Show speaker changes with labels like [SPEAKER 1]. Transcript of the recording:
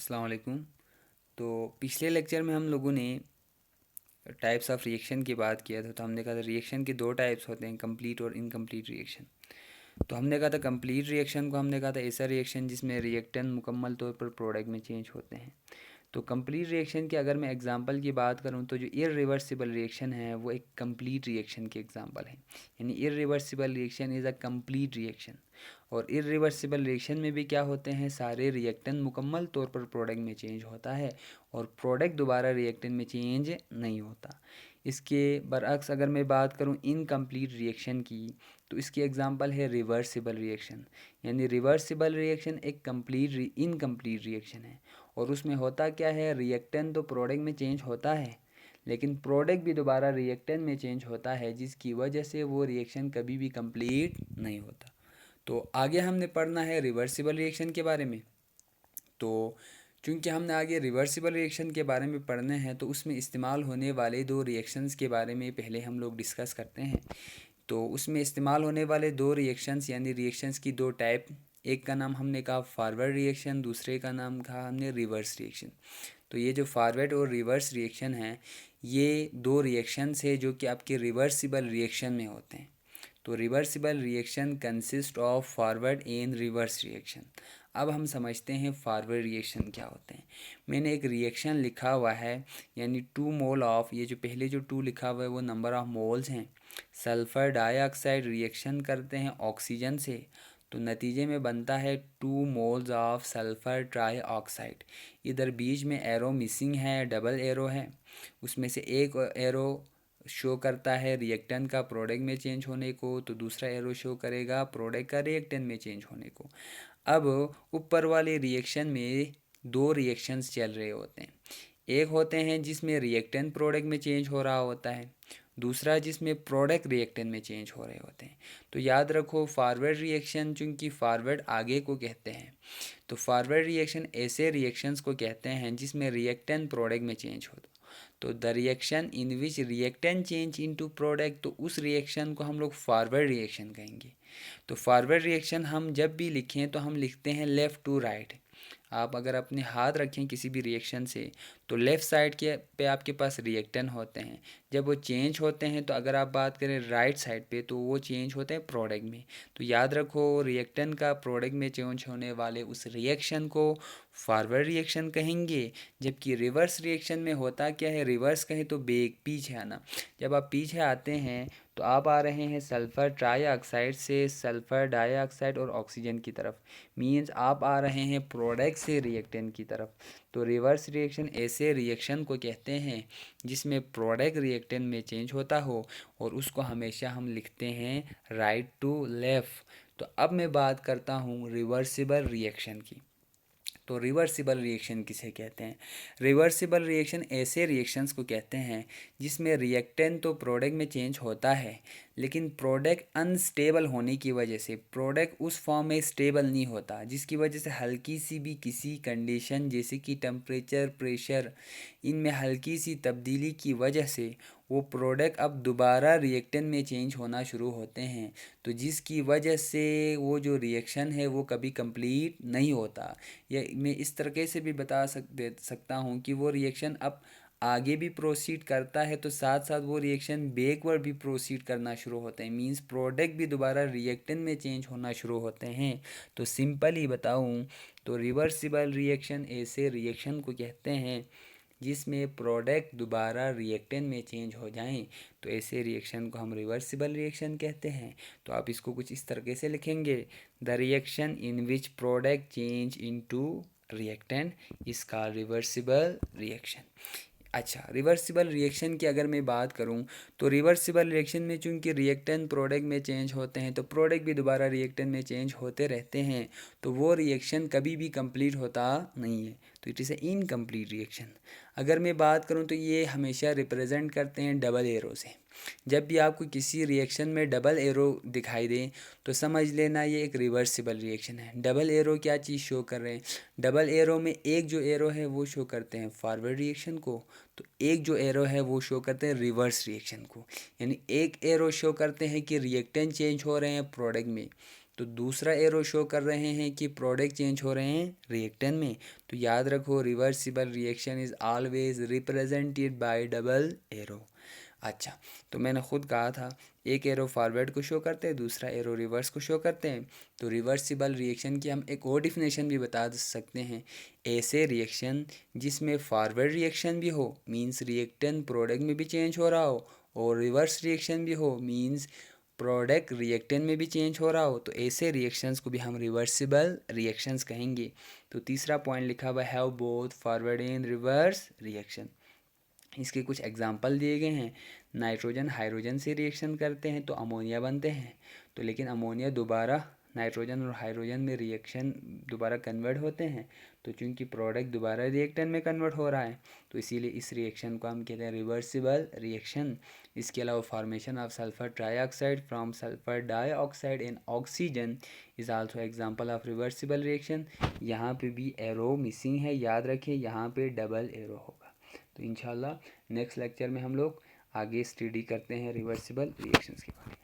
[SPEAKER 1] अस्सलाम वालेकुम। तो पिछले लेक्चर में हम लोगों ने टाइप्स ऑफ रिएक्शन की बात किया था। तो हमने कहा था रिएक्शन के दो टाइप्स होते हैं, कंप्लीट और इनकम्प्लीट रिएक्शन। तो हमने कहा था कंप्लीट रिएक्शन को हमने कहा था ऐसा रिएक्शन जिसमें रिएक्टेंट मुकम्मल तौर पर प्रोडक्ट में चेंज होते हैं। तो कंप्लीट रिएक्शन की अगर मैं एग्जांपल की बात करूं तो जो इरिवर्सिबल रिएक्शन है वो एक कंप्लीट रिएक्शन की एग्जांपल है। यानी irreversible reaction is a complete reaction. और इरिवर्सिबल रिएक्शन में भी क्या होते हैं, सारे रिएक्टेंट मुकम्मल तौर पर प्रोडक्ट में चेंज होता है और प्रोडक्ट दोबारा रिएक्टेंट में चेंज नहीं होता। इसके बरअक्स अगर मैं बात करूं इनकम्प्लीट रिएक्शन की, तो इसकी एग्जांपल है रिवर्सिबल रिएक्शन। यानी रिवर्सिबल रिएक्शन एक कंप्लीट इनकम्प्लीट रिएक्शन है और उसमें होता क्या है, रिएक्टेंट तो प्रोडक्ट में चेंज होता है लेकिन प्रोडक्ट भी दोबारा रिएक्टेंट में चेंज होता है, जिसकी वजह से वो रिएक्शन कभी भी कंप्लीट नहीं होता। तो आगे हमने पढ़ना है रिवर्सिबल रिएक्शन के बारे में। तो चूंकि हमने आगे रिवर्सिबल रिएक्शन के बारे में पढ़ने हैं तो उसमें इस्तेमाल होने वाले दो रिएक्शंस के बारे में पहले हम लोग डिस्कस करते हैं। तो उसमें इस्तेमाल होने वाले दो रिएक्शंस यानी रिएक्शंस की दो टाइप, एक का नाम हमने कहा फॉरवर्ड रिएक्शन, दूसरे का नाम कहा हमने रिवर्स रिएक्शन। तो ये जो फॉरवर्ड और रिवर्स रिएक्शन है, ये दो रिएक्शंस है जो कि आपके रिवर्सिबल रिएक्शन में होते हैं। तो reversible reaction consist of forward and reverse reaction. अब हम समझते हैं फॉरवर्ड रिएक्शन क्या होते हैं। मैंने एक रिएक्शन लिखा हुआ है, यानी 2 मोल ऑफ, ये जो पहले जो 2 लिखा हुआ है वो नंबर ऑफ मोल्स हैं। सल्फ़र डाइऑक्साइड रिएक्शन करते हैं ऑक्सीजन से, तो नतीजे में बनता है 2 मोल्स ऑफ सल्फ़र ट्राईऑक्साइड। इधर बीच में एरो मिसिंग है, डबल एरो है, उसमें से एक एरो शो करता है रिएक्टेंट का प्रोडक्ट में चेंज होने को, तो दूसरा एरो शो करेगा प्रोडक्ट का रिएक्टेंट में चेंज होने को। अब ऊपर वाले रिएक्शन में दो रिएक्शंस चल रहे होते हैं। एक होते हैं जिसमें रिएक्टेंट प्रोडक्ट में चेंज हो रहा होता है, दूसरा जिसमें प्रोडक्ट रिएक्टेंट में चेंज हो रहे होते हैं। तो याद रखो फॉरवर्ड रिएक्शन, चूंकि फॉरवर्ड आगे को कहते हैं, तो फॉरवर्ड रिएक्शन ऐसे रिएक्शंस को कहते हैं जिसमें रिएक्टेंट प्रोडक्ट में चेंज हो। तो the reaction in which reactant change into product, तो उस रिएक्शन को हम लोग फॉरवर्ड रिएक्शन कहेंगे। तो फॉरवर्ड रिएक्शन हम जब भी लिखें तो हम लिखते हैं लेफ़्ट टू राइट। आप अगर अपने हाथ रखें किसी भी रिएक्शन से, तो लेफ़्ट साइड के पे आपके पास रिएक्टेंट होते हैं, जब वो चेंज होते हैं तो अगर आप बात करें राइट साइड पे तो वो चेंज होते हैं प्रोडक्ट में। तो याद रखो रिएक्टेंट का प्रोडक्ट में चेंज होने वाले उस रिएक्शन को फॉरवर्ड रिएक्शन कहेंगे। जबकि रिवर्स रिएक्शन में होता क्या है, रिवर्स कहें तो बेग पीछे आना। जब आप पीछे आते हैं तो आप आ रहे हैं सल्फ़र ट्राईऑक्साइड से सल्फ़र डाइऑक्साइड और ऑक्सीजन की तरफ, मींस आप आ रहे हैं प्रोडक्ट से रिएक्टेंट की तरफ। तो रिवर्स रिएक्शन ऐसे रिएक्शन को कहते हैं जिसमें प्रोडक्ट रिएक्टेंट में चेंज होता हो और उसको हमेशा हम लिखते हैं राइट टू लेफ़्ट। तो अब मैं बात करता हूँ रिवर्सिबल रिएक्शन की। तो रिवर्सिबल रिएक्शन किसे कहते हैं? रिवर्सिबल रिएक्शन ऐसे रिएक्शंस को कहते हैं जिसमें रिएक्टेंट तो प्रोडक्ट में चेंज होता है लेकिन प्रोडक्ट अनस्टेबल होने की वजह से प्रोडक्ट उस फॉर्म में स्टेबल नहीं होता, जिसकी वजह से हल्की सी भी किसी कंडीशन जैसे कि टेम्परेचर, प्रेशर, इनमें हल्की सी तब्दीली की वजह से वो प्रोडक्ट अब दोबारा रिएक्टेंट में चेंज होना शुरू होते हैं। तो जिसकी वजह से वो जो रिएक्शन है वो कभी कंप्लीट नहीं होता। या मैं इस तरीके से भी दे सकता हूँ कि वो रिएक्शन अब आगे भी प्रोसीड करता है तो साथ साथ वो रिएक्शन बैकवर्ड भी प्रोसीड करना शुरू होते हैं, मींस प्रोडक्ट भी दोबारा रिएक्टेंट में चेंज होना शुरू होते हैं। तो सिंपल ही बताऊँ तो रिवर्सिबल रिएक्शन ऐसे रिएक्शन को कहते हैं जिसमें प्रोडक्ट दोबारा रिएक्टेंट में चेंज हो जाएं, तो ऐसे रिएक्शन को हम रिवर्सिबल रिएक्शन कहते हैं। तो आप इसको कुछ इस तरीके से लिखेंगे, the reaction in which product change into reactant is called reversible reaction. अच्छा, रिवर्सिबल रिएक्शन की अगर मैं बात करूं तो रिवर्सिबल रिएक्शन में चूंकि रिएक्टेंट प्रोडक्ट में चेंज होते हैं तो प्रोडक्ट भी दोबारा रिएक्टेंट में चेंज होते रहते हैं, तो वो रिएक्शन कभी भी कंप्लीट होता नहीं है। तो it is a incomplete reaction. अगर मैं बात करूं तो ये हमेशा रिप्रेजेंट करते हैं डबल एरो से। जब भी आपको किसी रिएक्शन में डबल एरो दिखाई दे तो समझ लेना ये एक रिवर्सिबल रिएक्शन है। डबल एरो क्या चीज़ शो कर रहे हैं? डबल एरो में एक जो एरो है वो शो करते हैं फॉरवर्ड रिएक्शन को, तो एक जो एरो है वो शो करते हैं रिवर्स रिएक्शन को। यानी एक एरो शो करते हैं कि रिएक्टेंट चेंज हो रहे हैं प्रोडक्ट में, तो दूसरा एरो शो कर रहे हैं कि प्रोडक्ट चेंज हो रहे हैं रिएक्टेंट में। तो याद रखो reversible reaction is always represented by double arrow. अच्छा, तो मैंने ख़ुद कहा था एक एरो फॉरवर्ड को शो करते हैं, दूसरा एरो रिवर्स को शो करते हैं। तो रिवर्सिबल रिएक्शन की हम एक और डिफिनेशन भी बता सकते हैं, ऐसे रिएक्शन जिसमें फॉरवर्ड रिएक्शन भी हो मींस रिएक्टेंट प्रोडक्ट में भी चेंज हो रहा हो, और रिवर्स रिएक्शन भी हो मींस प्रोडक्ट रिएक्टेंट में भी चेंज हो रहा हो, तो ऐसे रिएक्शंस को भी हम रिवर्सिबल रिएक्शंस कहेंगे। तो तीसरा पॉइंट लिखा हुआ have both forward and reverse reaction. इसके कुछ एग्जांपल दिए गए हैं। नाइट्रोजन हाइड्रोजन से रिएक्शन करते हैं तो अमोनिया बनते हैं, तो लेकिन अमोनिया दोबारा नाइट्रोजन और हाइड्रोजन में रिएक्शन दोबारा कन्वर्ट होते हैं, तो चूंकि प्रोडक्ट दोबारा रिएक्टेंट में कन्वर्ट हो रहा है तो इसीलिए इस रिएक्शन को हम कहते हैं रिवर्सिबल रिएक्शन। इसके अलावा formation of sulphur trioxide from sulphur dioxide and oxygen is also example of reversible reaction. यहाँ पे भी एरो मिसिंग है, याद रखिए यहाँ पे डबल एरो होगा। तो इंशाल्लाह नेक्स्ट लेक्चर में हम लोग आगे स्टडी करते हैं रिवर्सिबल रिएक्शंस के बारे में।